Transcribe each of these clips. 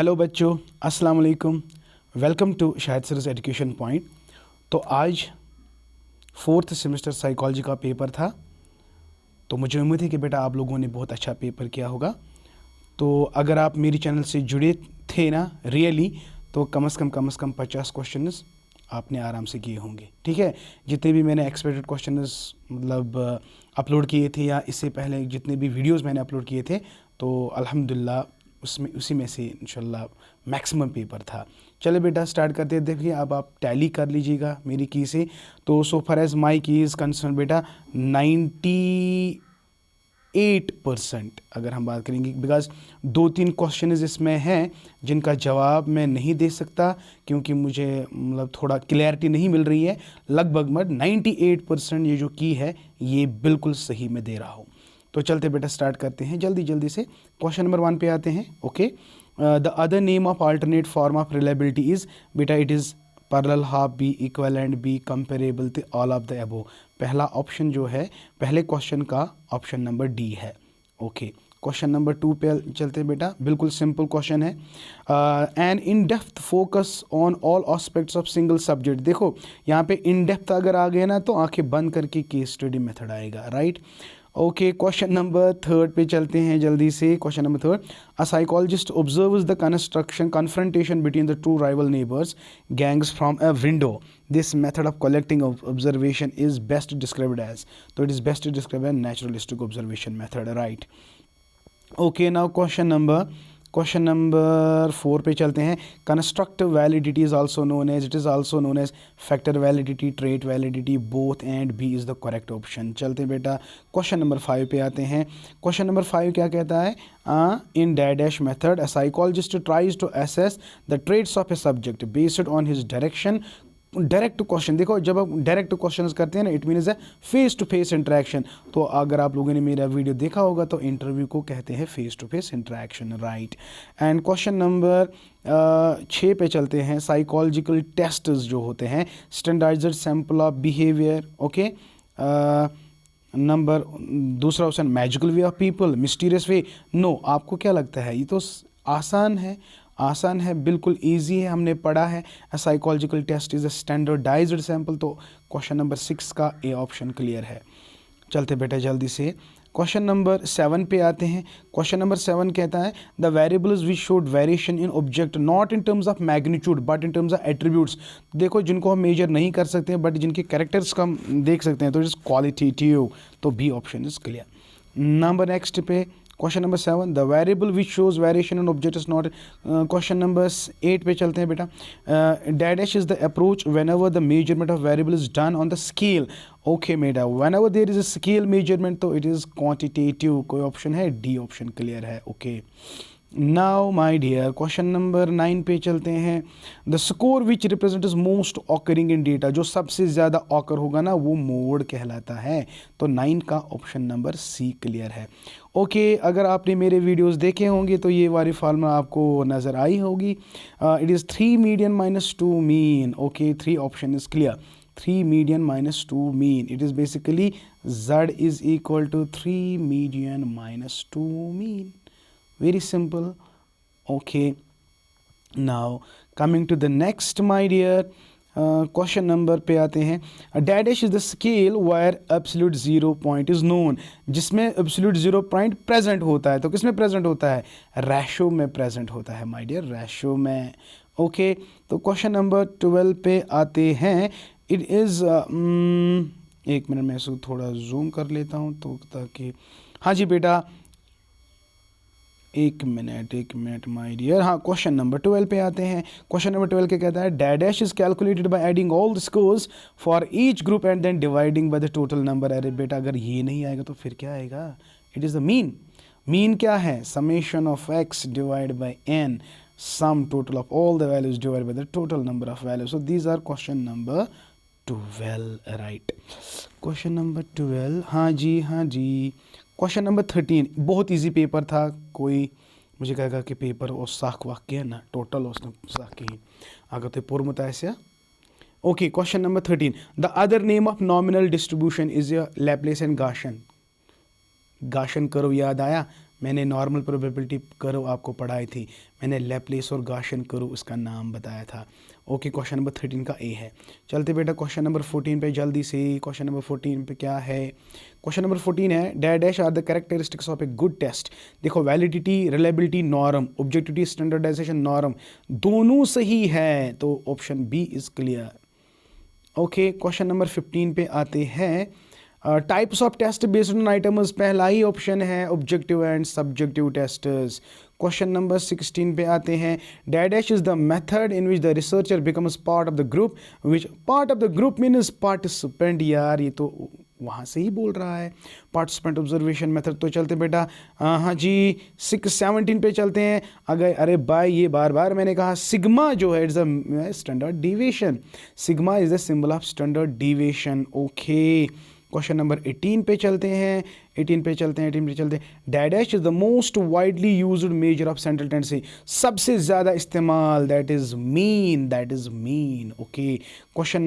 Hello बच्चों, अस्सलाम वालेकुम। Welcome to Shahid Saras education point. तो आज 4th सेमेस्टर साइकोलॉजी का पेपर था, तो मुझे उम्मीद है कि बेटा आप लोगों ने बहुत अच्छा पेपर किया होगा। तो अगर आप मेरी चैनल से जुड़े थे ना रियली, तो कम से कम 50 क्वेश्चंस आपने आराम से किए होंगे। ठीक है, जितने भी मैंने एक्सपेक्टेड क्वेश्चंस मतलब अपलोड किए थे या इससे पहले जितने भी वीडियोस मैंने अपलोड किए थे, तो अल्हम्दुलिल्लाह उसी में से इंशाल्लाह मैक्सिमम पेपर था। चले बेटा स्टार्ट करते हैं। देखिए अब आप टैली कर लीजिएगा मेरी की से। तो सो फार एज माई की इज़ कंसर्न बेटा 98% अगर हम बात करेंगे, बिकॉज 2-3 क्वेश्चन इसमें हैं जिनका जवाब मैं नहीं दे सकता क्योंकि मुझे मतलब थोड़ा क्लैरिटी नहीं मिल रही है। लगभग 98% ये जो की है ये बिल्कुल सही मैं दे रहा हूँ। तो चलते बेटा स्टार्ट करते हैं जल्दी से। क्वेश्चन नंबर 1 पे आते हैं। Okay, the other name of alternate form of reliability is बेटा it is parallel, half, be equivalent, be comparable, तो ऑल ऑफ द अबव। पहला ऑप्शन जो है पहले क्वेश्चन का ऑप्शन नंबर डी है। ओके, क्वेश्चन नंबर 2 पे चलते हैं बेटा। बिल्कुल सिंपल क्वेश्चन है। An in depth focus on all aspects of single subject. देखो यहाँ पे इन डेप्थ अगर आ गया ना तो आंखें बंद करके केस स्टडी मेथड आएगा, राइट। ओके, क्वेश्चन नंबर 3 पे चलते हैं जल्दी से। Question number 3, a psychologist observes the confrontation between the two rival neighbours gangs from a window. This method of collecting observation is best described as, तो it is best described as naturalistic observation method, right. Okay, now question number 4 पे चलते हैं। Constructive validity is also known as, it is also known as factor validity, trait validity, both and B is the correct option. चलते हैं बेटा question number 5 पे आते हैं। Question number 5 क्या कहता है? In dash method a psychologist tries to assess the traits of a subject based on his direction. Direct question, देखो जब आप डायरेक्ट क्वेश्चन करते हैं ना इट मीन्स है फेस टू फेस इंटरेक्शन। तो अगर आप लोगों ने मेरा वीडियो देखा होगा तो इंटरव्यू को कहते हैं face to face interaction, right. And question number 6 पे चलते हैं। साइकोलॉजिकल टेस्ट जो होते हैं, standardised sample of behaviour. Okay, number दूसरा option magical way of people, mysterious way. No, आपको क्या लगता है? ये तो आसान है, बिल्कुल इजी है, हमने पढ़ा है। Psychological test is a standardised sample. तो क्वेश्चन नंबर 6 का ए ऑप्शन क्लियर है। चलते बेटा जल्दी से क्वेश्चन नंबर 7 पे आते हैं। क्वेश्चन नंबर 7 कहता है the variables which showed variation in object not in terms of magnitude but in terms of attributes. देखो जिनको हम मेजर नहीं कर सकते बट जिनके कैरेक्टर्स का हम देख सकते हैं, तो इट इज क्वालिटेटिव, तो B option is clear. Number next पे question number 7, the variable which shows variation in object is not. Question number 8 पे चलते हैं बेटा। Dash is the approach whenever the measurement of variable is done on the scale. Okay बेटा, whenever there is a scale measurement तो it is quantitative. कोई option है? D option clear है। Okay, now my dear question number 9 पे चलते हैं। The score which represent is most occurring in data. जो सबसे ज़्यादा ऑकर होगा ना वो मोड कहलाता है। तो 9 का ऑप्शन नंबर सी क्लियर है। ओके, अगर आपने मेरे वीडियोस देखे होंगे तो ये वाली फार्मूला आपको नज़र आई होगी। It is 3 median minus 2 mean. Okay, 3 option is clear. 3 median minus 2 mean, it is basically z is equal to 3 median minus 2 mean. Very simple. Okay, now coming to the next my dear, question number पे आते हैं। Dash is the scale wire absolute 0 point is known. जिसमें absolute 0 point present होता है, तो किसमें present होता है? रेशो में प्रेजेंट होता है माय डियर, रेशो में। ओके, तो क्वेश्चन नंबर 12 पे आते हैं। इट इज़ एक मिनट में इसको थोड़ा जूम कर लेता हूँ तो ताकि, हाँ जी बेटा एक मिनट माय डियर। हाँ, क्वेश्चन नंबर 12 पे आते हैं। क्वेश्चन नंबर 12 क्या कहता है? Dash is calculated by adding all the scores for each group and then dividing by the total number. अरे बेटा अगर ये नहीं आएगा तो फिर क्या आएगा? It is the mean. Mean क्या है? Summation of X divide by N, sum total of all the values divide by the total number of values. So these are question number 12, right. Question number 12, हाँ जी। Question number 13 बहुत easy paper था। कोई मुझे कहेगा कि paper और साख वाक किया ना टोटल उसने साख की अगर तो पोर्मुत ऐसा। Okay, question number 13, the other name of nominal distribution is Laplace and Gaussian. Gaussian करो याद आया? मैंने नॉर्मल प्रोबेबिलिटी कर्व आपको पढ़ाई थी, मैंने लैप्लेस और गाशियन कर्व उसका नाम बताया था। ओके, क्वेश्चन नंबर 13 का ए है। चलते बेटा क्वेश्चन नंबर 14 पे जल्दी से। क्वेश्चन नंबर 14 पे क्या है? क्वेश्चन नंबर 14 है dash are the characteristics of a good test. देखो validity, reliability, norm, objectivity, standardisation, norm दोनों सही है, तो option B is clear. Okay, question number 15 पे आते हैं। Types of test based on items, पहला ही ऑप्शन है objective and subjective testers. Question number 16 पे आते हैं। Dash is the method in which the researcher becomes part of the group, which part of the group means participant. यार ये तो वहाँ से ही बोल रहा है, पार्टिसिपेंट ऑब्जर्वेशन मेथड। तो चलते बेटा हाँ जी 17 पे चलते हैं। अगर अरे भाई ये बार बार मैंने कहा सिग्मा जो है it's a standard deviation, sigma is the symbol of standard deviation. Okay, question number 18 पे चलते हैं। 18 पे चलते हैं। Dash is the most widely used measure of central tendency, सबसे ज़्यादा इस्तेमाल, that is mean. Okay, question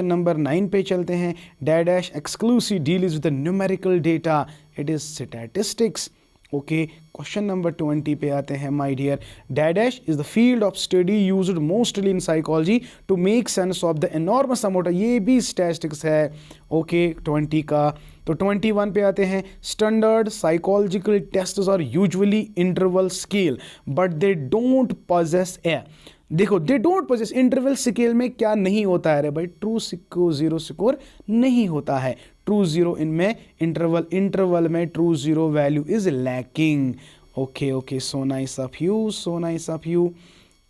number 9 पे चलते हैं। Dash exclusive deals with numerical data, it is statistics. Okay, question number 20 पे आते हैं my dear. Dash is the field of study used mostly in psychology to make sense of the enormous amount, ये भी statistics है। Okay 20 का। तो 21 पे आते हैं। Standard psychological tests are usually interval scale but they don't possess a, देखो they don't possess, interval scale में क्या नहीं होता है रे भाई? ट्रू जीरो स्कोर नहीं होता है, ट्रू जीरो इनमें इंटरवल में true zero value is lacking. Okay, so nice of you.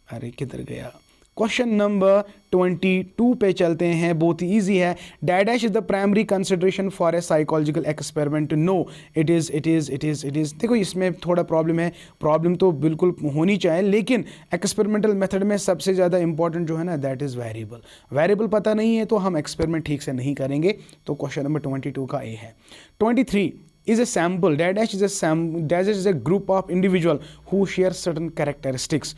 अरे किधर गया? क्वेश्चन नंबर 22 पे चलते हैं, बहुत ही ईजी है। Dash is the primary consideration for a psychological experiment to know, it is. देखो इसमें थोड़ा प्रॉब्लम है, प्रॉब्लम तो बिल्कुल होनी चाहिए, लेकिन एक्सपेरिमेंटल मेथड में सबसे ज़्यादा इंपॉर्टेंट जो है ना दैट इज़ वेरिएबल पता नहीं है तो हम एक्सपेरिमेंट ठीक से नहीं करेंगे। तो क्वेश्चन नंबर 22 का ए है। 23 is a sample, dash is a group of individual who share certain characteristics,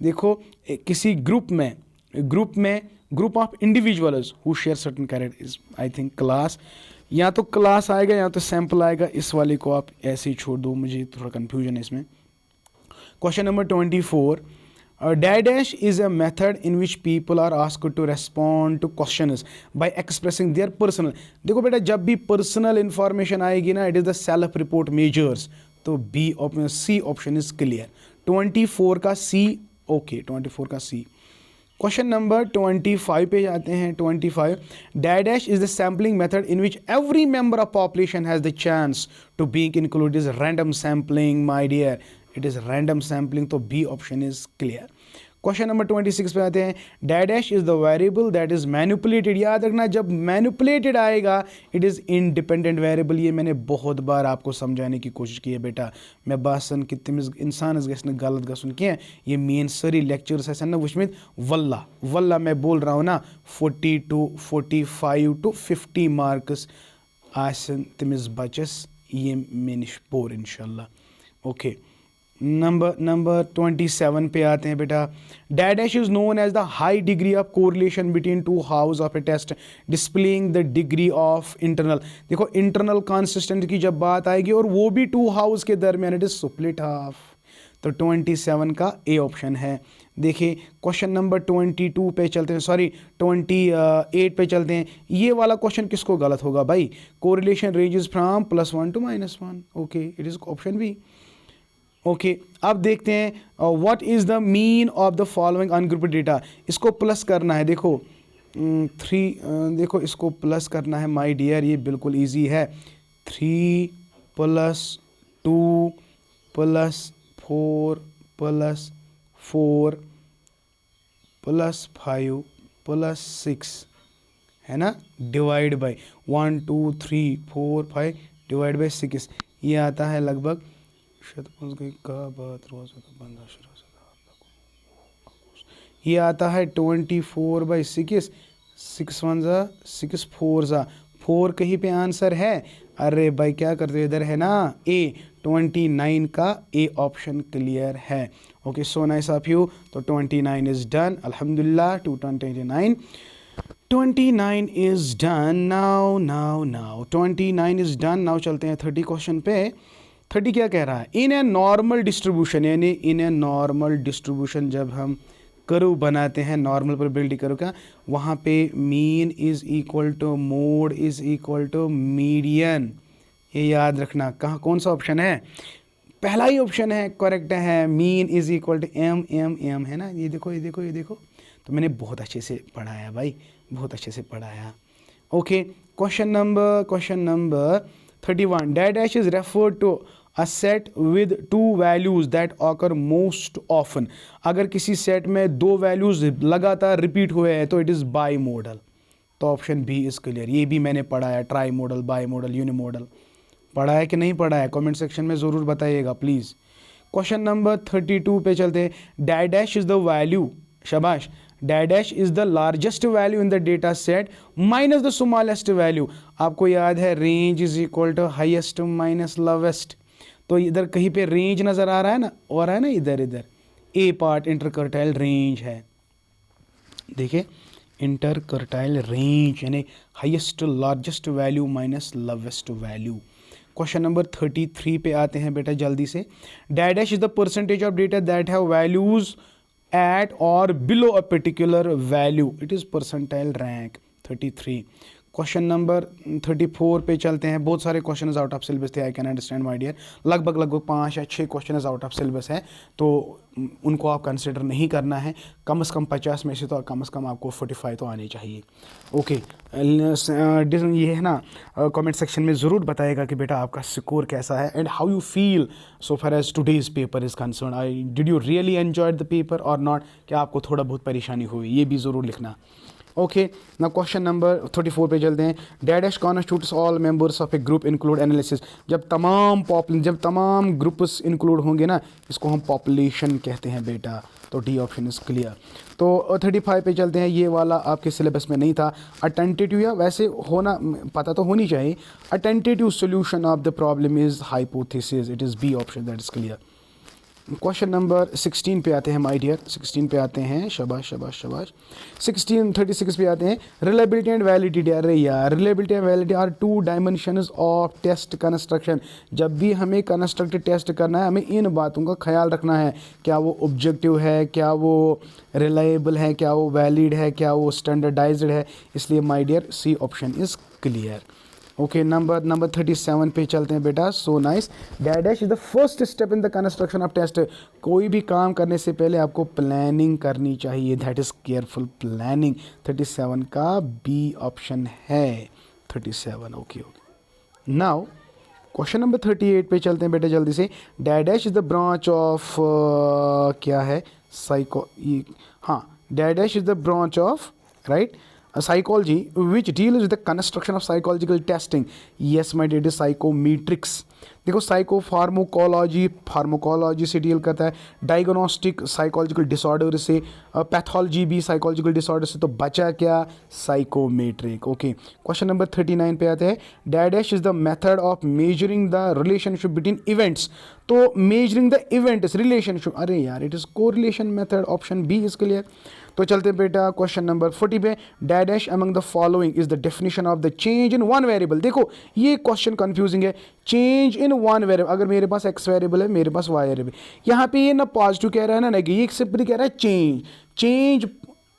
देखो किसी ग्रुप में group of individuals who share certain characters, I think class, या तो क्लास आएगा या तो सैम्पल आएगा, इस वाले को आप ऐसे ही छोड़ दो, मुझे थोड़ा कन्फ्यूजन है इसमें। Question number 24, dash is a method in which people are asked to respond to questions by expressing their personal, देखो बेटा जब भी पर्सनल इंफॉर्मेशन आएगी ना it is the self report measures, तो B option, C option is clear. 24 का सी। Okay 24 का सी। Question number 25 पे जाते हैं। 25, dash is the sampling method in which every member of population has the chance to being included, is random sampling my dear, it is random sampling, तो B option is clear. Question number 26 पे आते हैं। Dash is the variable that is manipulated, याद रखना जब manipulated आएगा it is independent variable, ये मैंने बहुत बार आपको समझाने की कोशिश की है बेटा, मैं बासन कि तमिस इंसानस गस न गलत गसन क्या, ये मेन सारी लेक्चर्स है ना वुचमित, वल्ला मैं बोल रहा हूँ ना 40 to 45 to 50 मार्क्स आसन तमिस बचस ये मे निश पोर इंशाल्लाह। ओके, नंबर 27 पे आते हैं बेटा। Dash is known as the high degree of correlation between two halves of a test displaying the degree of internal, देखो इंटरनल कंसिस्टेंट की जब बात आएगी और वो भी टू हाउस के दरमियान, इट इज स्प्लिट हाफ, तो 27 का ए ऑप्शन है। देखिए क्वेश्चन नंबर 22 पे चलते हैं, सॉरी 28 पे चलते हैं। ये वाला क्वेश्चन किसको गलत होगा भाई? Correlation ranges from +1 to -1, okay it is option B. Okay अब देखते हैं what is the mean of the following ungrouped data, इसको प्लस करना है। देखो 3 देखो इसको प्लस करना है माय डियर, ये बिल्कुल इजी है। 3 + 2 + 4 + 4 + 5 + 6 है ना, डिवाइड बाय 1 2 3 4 5 डिवाइड बाय 6, ये आता है लगभग ये आता है 24/6, 6 1 ज़ा 6 4 ज़ा 4 कहीं पे आंसर है। अरे भाई क्या करते हो, इधर है ना ए, 29 का ए ऑप्शन क्लियर है। Okay so nice of you, तो 29 इज डन अल्हम्दुलिल्लाह। 229 29 is done now 29 is done now. चलते हैं 30 क्वेश्चन पे। 30 क्या कह रहा है? इन ए नॉर्मल डिस्ट्रीब्यूशन, यानी इन ए नॉर्मल डिस्ट्रीब्यूशन जब हम कर्व बनाते हैं, नॉर्मल प्रोबेबिलिटी कर्व का, वहाँ पे mean is equal to mode is equal to median. ये याद रखना। कहाँ कौन सा ऑप्शन है? पहला ही ऑप्शन है, करेक्ट है। Mean is equal to M M M, है ना। ये देखो ये देखो ये देखो। तो मैंने बहुत अच्छे से पढ़ाया भाई, बहुत अच्छे से पढ़ाया। Okay, question number 31। Dash is referred to a set with two values that occur most often. अगर किसी सेट में दो वैल्यूज लगातार रिपीट हुए हैं तो इट इज़ बाई मॉडल। तो ऑप्शन बी इज क्लियर। ये भी मैंने पढ़ा है, trimodal, bimodal, unimodal. पढ़ा है कि नहीं पढ़ा है? कमेंट सेक्शन में ज़रूर बताइएगा प्लीज़। क्वेश्चन नंबर 32 पे चलते हैं। डैश इज द वैल्यू, शाबाश, dash is the largest value in the data set minus the smallest value. आपको याद है range is equal to highest minus lowest. तो इधर कहीं पे रेंज नज़र आ रहा है ना, और है ना इधर ए पार्ट इंटरकर्टाइल रेंज है। देखिए इंटरकर्टाइल रेंज यानी highest largest value minus lowest value. Question number 33 पे आते हैं बेटा जल्दी से। Dash is the percentage of data that have values at or below a particular value, it is percentile rank। 33। Question number 34 पे चलते हैं। बहुत सारे क्वेश्चन आउट ऑफ सिलेबस थे, I can understand my dear. लगभग 5 या 6 क्वेश्चन आउट ऑफ सिलेबस है, तो उनको आप कंसिडर नहीं करना है। कम से कम 50 में से तो कम से कम आपको 45 तो आने चाहिए। ओके, ये है ना, कमेंट सेक्शन में ज़रूर बताएगा कि बेटा आपका स्कोर कैसा है and how you feel so far as today's paper is concern. I did you really enjoyed the paper और नॉट, क्या आपको थोड़ा बहुत परेशानी हुई, ये भी ज़रूर लिखना। ओके, ना क्वेश्चन नंबर 34 पे चलते हैं। Dash constitutes all members of A group include analysis. जब तमाम ग्रुप्स इंक्लूड होंगे ना, इसको हम पॉपुलेशन कहते हैं बेटा। तो डी ऑप्शन इज क्लियर। तो 35 पे चलते हैं। ये वाला आपके सिलेबस में नहीं था। अटेंटेटिव, या वैसे होना पता तो होनी चाहिए। Tentative solution of the problem is hypothesis, it is B option, that is clear. Question number 16 पे आते हैं माय डियर। 16 पे आते हैं, शाबाश शाबाश शाबाश। 36 पे आते हैं। Reliability and validity. अरे यार, reliability and validity are two dimensions of test construction. जब भी हमें कंस्ट्रक्ट टेस्ट करना है, हमें इन बातों का ख्याल रखना है। क्या वो ऑब्जेक्टिव है, क्या वो रिलायबल है, क्या वो वैलिड है, क्या वो स्टैंडर्डाइज्ड है। इसलिए my dear C option is clear. Okay, number 37 पे चलते हैं बेटा। So nice. Dash is the first step in the construction of test. कोई भी काम करने से पहले आपको प्लानिंग करनी चाहिए, दैट इज केयरफुल प्लानिंग। 37 का बी ऑप्शन है। 37। ओके। नाउ क्वेश्चन नंबर 38 पे चलते हैं बेटा जल्दी से। Dash is the branch of क्या है, साइको, हाँ, dash is the branch of right psychology which deals with the construction of psychological testing। yes my dear, it is psychometrics। देखो साइको फार्माकोलॉजी से डील करता है, डायग्नोस्टिक साइकोलॉजिकल डिसऑर्डर से, pathology भी psychological disorder से। तो बचा क्या? साइकोमेट्रिक। ओके, क्वेश्चन नंबर 39 पे आते हैं। Dash is the method of measuring the relationship between events. तो मेजरिंग द इवेंट्स रिलेशनशिप, अरे यार it is correlation method, option B is clear. तो चलते बेटा क्वेश्चन नंबर 40 पे। Dash among the following is the definition of the change in one variable. देखो ये question confusing है। चेंज इन वन वेरिएबल, अगर मेरे पास एक्स वेरिएबल है, मेरे पास वाई वेरिएबल, यहाँ पे ये ना पॉजिटिव कह रहा है ना नेगेटिव, ये सिंपली कह रहा है चेंज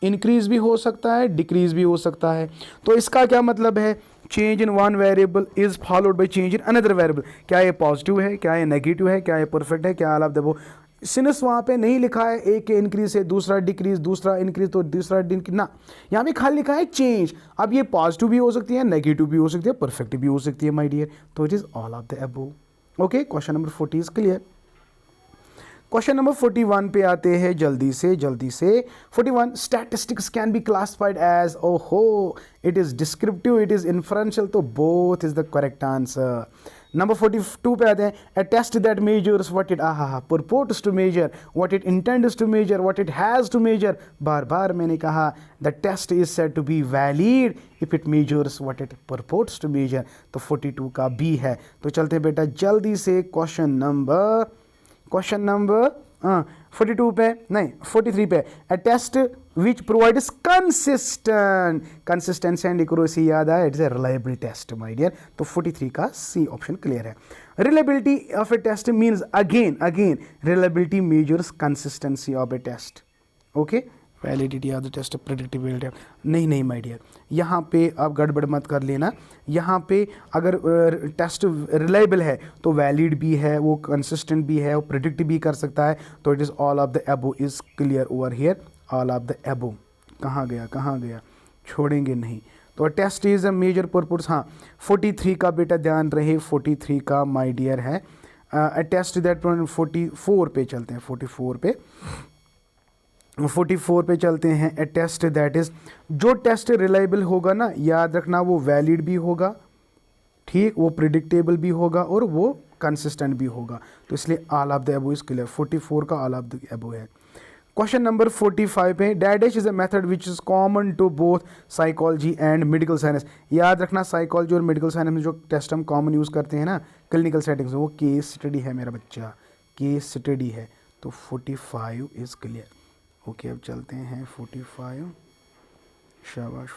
इंक्रीज भी हो सकता है, डिक्रीज भी हो सकता है। तो इसका क्या मतलब है? Change in one variable is followed by change in another variable. क्या ये पॉजिटिव है, क्या ये नेगेटिव है, क्या ये परफेक्ट है, क्या आप देखो सिनस वहाँ पे नहीं लिखा है एक के इंक्रीज से दूसरा डिक्रीज, दूसरा इंक्रीज तो दूसरा डिक्रीज ना, यहाँ पे खाली लिखा है चेंज। अब ये पॉजिटिव भी हो सकती है, नेगेटिव भी हो सकती है, परफेक्ट भी हो सकती है माय डियर। तो it is all of the above. Okay, question number 40 is clear. Question number 41 पे आते हैं जल्दी से 41। Statistics can be classified as, ओहो, it is descriptive, it is inferential. तो both is the correct answer. Number 42 पे आते हैं। A test that measures what it purports to measure, what it intends to measure, what it has to measure। बार बार मैंने कहा the test is said to be valid if it measures what it purports to measure। तो 42 का B है। तो चलते हैं बेटा जल्दी से क्वेश्चन नंबर 42 पे नहीं 43 पे। A test which provides consistency and accuracy याद आया, it's a reliability test my dear। तो 43 का सी ऑप्शन क्लियर है। reliability of a test means again reliability measures consistency of a test। Okay, validity of the test, predictability, नहीं my dear, यहाँ पे आप गड़बड़ मत कर लेना। यहाँ पे अगर टेस्ट रिलायबल है तो वैलिड भी है, वो कंसिस्टेंट भी है, वो प्रिडिक्ट भी कर सकता है, तो it is all of the above is clear over here, all of the above. कहाँ गया, छोड़ेंगे नहीं। तो test is a major purpose. हाँ, 43 का बेटा ध्यान रहे, 43 का माय डियर है अ टेस्ट दैट 44 पे चलते हैं, 44 पे चलते हैं। ए टेस्ट दैट इज़, जो टेस्ट रिलायबल होगा ना, याद रखना वो वैलिड भी होगा, ठीक, वो प्रिडिक्टेबल भी होगा और वो कंसिस्टेंट भी होगा। तो इसलिए all of the above is clear, 44 का ऑल ऑफ द अबव है। क्वेश्चन नंबर 45 पे, dash is a method which is common to both psychology and medical science. याद रखना साइकोलॉजी और मेडिकल साइंस में जो टेस्ट हम कॉमन यूज़ करते हैं ना क्लिनिकल सेटिंग्स, वो केस स्टडी है मेरा बच्चा, केस स्टडी है। तो 45 इज क्लियर। ओके, अब चलते हैं 45, शाबाश,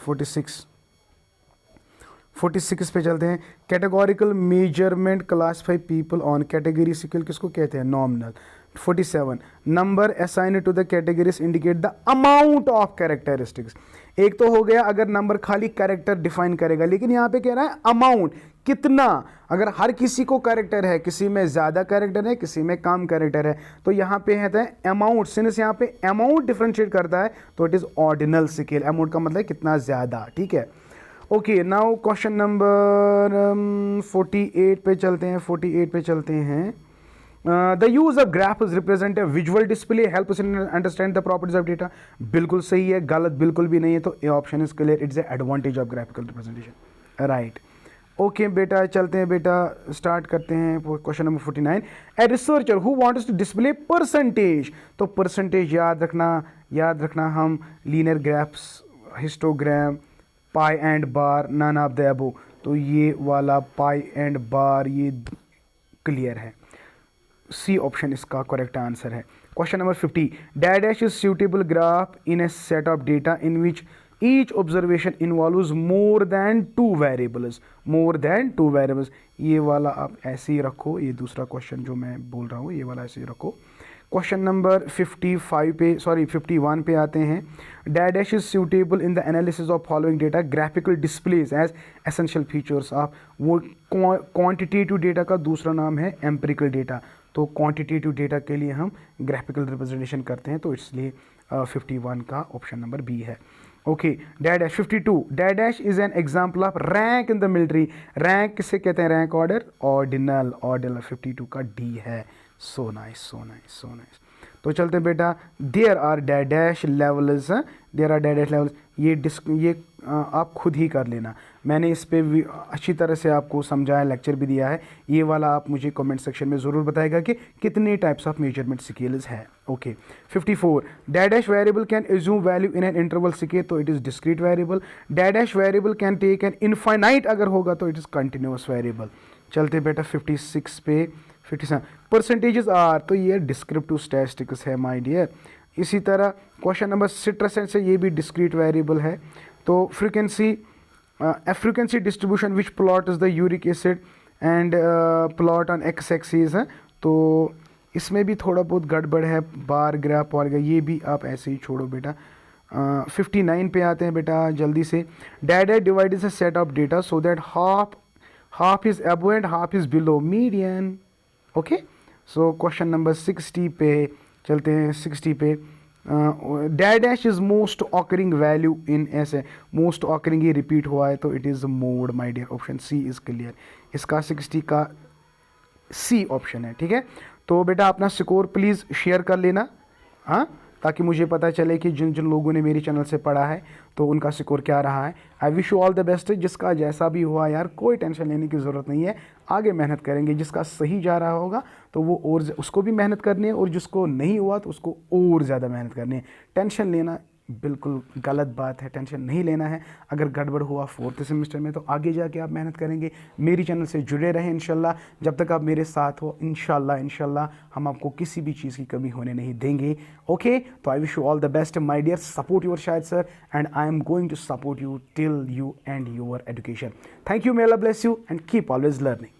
46 पे चलते हैं। Categorical measurement classify people on category scale किसको कहते हैं? Nominal. 47 number assign to the categories indicate the amount of characteristics. एक तो हो गया अगर नंबर खाली कैरेक्टर डिफाइन करेगा, लेकिन यहाँ पे कह रहा है अमाउंट, कितना। अगर हर किसी को कैरेक्टर है, किसी में ज़्यादा कैरेक्टर है, किसी में कम कैरेक्टर है, तो यहाँ पे है अमाउंट। सिंस यहाँ पे अमाउंट डिफरेंशिएट करता है तो it is ordinal scale. Amount का मतलब कितना ज़्यादा, ठीक है। ओके, नाउ क्वेश्चन नंबर 48 पे चलते हैं। The use of graph represent a visual display help us in understand the properties of data. बिल्कुल सही है, गलत बिल्कुल भी नहीं है, तो a option is clear, it's a advantage of graphical representation, right. Okay बेटा, चलते हैं बेटा, स्टार्ट करते हैं question number 49। A researcher who wants to display percentage, तो परसेंटेज याद रखना हम linear graphs, histogram, pie and bar, none of the above. तो ये वाला पाई एंड बार ये क्लियर है, सी ऑप्शन इसका करेक्ट आंसर है। Question number 50, dash is suitable graph in A set of data in which each observation involves more than two variables. ये वाला आप ऐसे ही रखो, ये दूसरा क्वेश्चन जो मैं बोल रहा हूँ ये वाला ऐसे ही रखो। क्वेश्चन नंबर 51 पे आते हैं। Dash is suitable in the analysis of following data graphical displays as essential features of. वो क्वांटिटेटिव डेटा का दूसरा नाम है एम्पिरिकल डेटा। तो क्वांटिटेटिव डेटा के लिए हम ग्राफिकल रिप्रेजेंटेशन करते हैं, तो इसलिए 51 का ऑप्शन नंबर बी है। Okay, dash 52, dash is an example of rank in the military. Rank किसे कहते हैं? Rank order, ordinal. 52 का डी है। So nice. तो चलते हैं बेटा, देयर आर डैश लेवल्स, ये आप खुद ही कर लेना, मैंने इस पे भी अच्छी तरह से आपको समझाया, लेक्चर भी दिया है। ये वाला आप मुझे कमेंट सेक्शन में ज़रूर बताएगा कि कितने टाइप्स ऑफ मेजरमेंट स्केल्स है। Okay, 54, dash variable can assume value in an interval scale, तो it is discrete variable. Dash variable can take an infinite अगर होगा तो इट इज़ कंटिन्यूअस वेरिएबल। चलते बेटा 56 पे, 57 परसेंटेजेस आर, तो ये डिस्क्रिप्टिव स्टैटिस्टिक्स है माय डियर। इसी तरह क्वेश्चन नंबर 66 से ये भी डिस्क्रीट वेरिएबल है। तो frequency distribution which plot is the uric acid and plot on x axis है, तो इसमें भी थोड़ा बहुत गड़बड़ है, बार ग्राफ और ये भी आप ऐसे ही छोड़ो बेटा। 59 पे आते हैं बेटा जल्दी से। Dash divide is a set of data so that half is above and half is below median. Okay, so question number 60 पे चलते हैं। 60 पे dash is most occurring value in ऐसे, मोस्ट ऑकरिंग ये रिपीट हुआ है तो it is mode my dear. Option C is clear, इसका 60 का सी ऑप्शन है, ठीक है। तो बेटा अपना स्कोर प्लीज़ शेयर कर लेना, हाँ, ताकि मुझे पता चले कि जिन जिन लोगों ने मेरी चैनल से पढ़ा है तो उनका स्कोर क्या रहा है। आई wish you all the best. जिसका जैसा भी हुआ यार कोई टेंशन लेने की ज़रूरत नहीं है, आगे मेहनत करेंगे। जिसका सही जा रहा होगा तो वो और उसको भी मेहनत करनी है, और जिसको नहीं हुआ तो उसको और ज़्यादा मेहनत करनी है। टेंशन लेना बिल्कुल गलत बात है, टेंशन नहीं लेना है। अगर गड़बड़ हुआ फोर्थ सेमेस्टर में तो आगे जाके आप मेहनत करेंगे। मेरी चैनल से जुड़े रहें इंशाल्लाह, जब तक आप मेरे साथ हो इंशाल्लाह हम आपको किसी भी चीज़ की कमी होने नहीं देंगे। ओके, तो I wish you all the best my dear, support your Shahid sir and I am going to support you till you and your education. Thank you, may Allah bless you and keep always learning.